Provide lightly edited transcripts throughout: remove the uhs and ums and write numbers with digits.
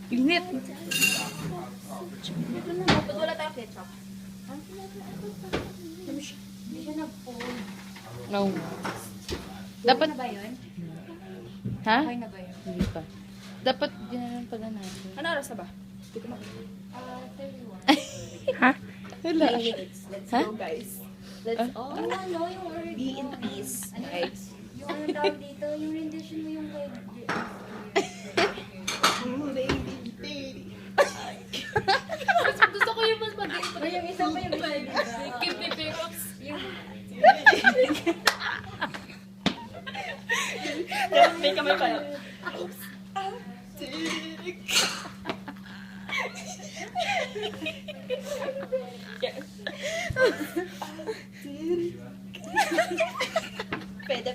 Init. Ba't wala tayong ketchup? Hindi siya nag-fold. No. Dapat, Na ba yun? ha? Okay na ba yun? Hindi pa. Dapat ginanon pala natin. Ano oras na ba? Hindi ko 31. Ha? Wala. Let's Ha? go, guys. Let's all know yung word. Be in peace. Ano guys? Yung ano tawag dito, yung rendition mo yung kay... Gusto ko yung mas mag-intro. Yung isa pa yung Kim Pipirox. Yung... May kamay pa yun.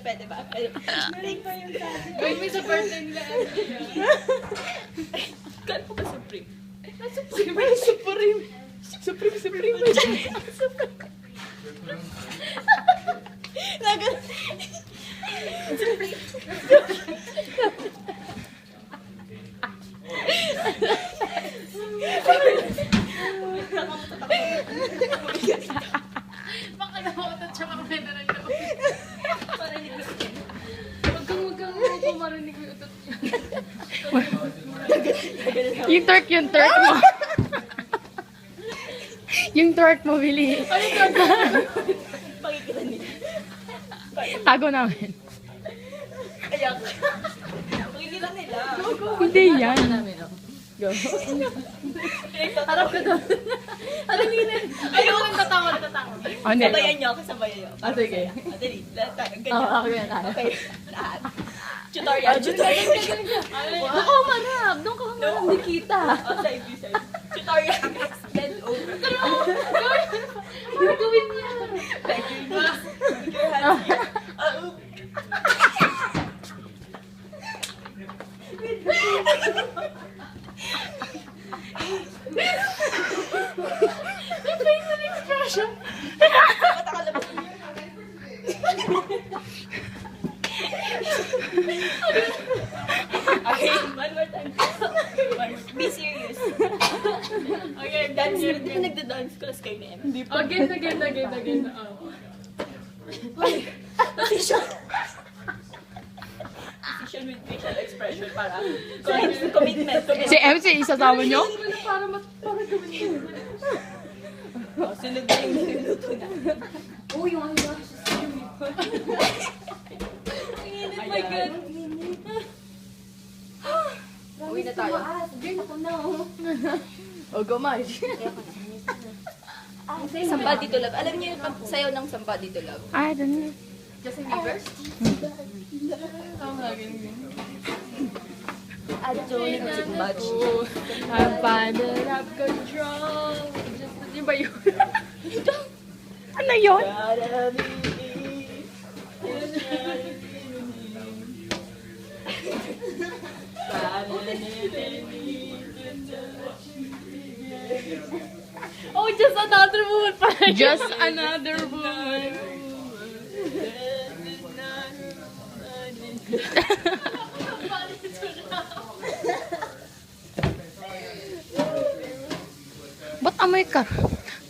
Pwede ba? Gawin mo sa birthday nila. Kano ko ba Supreme? Supreme. Baka nakautot siya mamaya na lang daw. Huwag kang marinig yung utot niya. Yung twerk mo. Yung twerk mo, Billy. Pakikita nila. Tago namin. Ayak. Pakikita nila. Hindi yan. Harap ka doon. Harap nila. Ayaw kang tatawa. Ano? Sabayan niyo ako, sabayan niyo. Ah, sige. Dali, lahat tayo. Ganyan. Oo, ako yan. Okay, lahat. Tutorial. Doon ka humarap. Doon ka humarap. Hindi kita. Oh, side view, side view. Tutorial. Bend over. Ano gawin niya? Bend your knees. Put your hands here. Facial expression. Matakalabas mo. Okay, one more time. Be serious. Okay, dance. Di ba nagda-dance class kayo ni Em? Hindi Again. Position. Position with facial expression para commitment. Si MC, isasama nyo? Para gawin niya. Oh, sunod na yung niluluto na. Oh, yung ano ba? My God. Uwi na tayo. Drink ako na. O, gumay. Somebody to love. Alam niyo yung sayaw ng somebody to love. I don't know. Justin Bieber? I don't know much. I find that I've control. Yun ba yun? Ano yun? Gotta be. Oh, just another woman pala. Just another woman. Ba't amoy ka?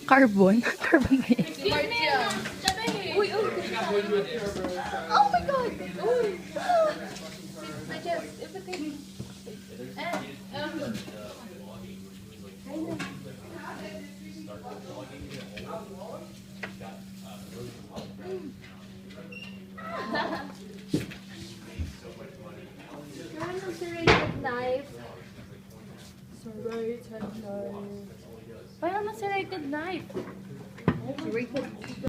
Carbon? Carbon ba yun? Uy, oh my God! Uy! My chest, everything. Serrated knife. Parang na serrated knife.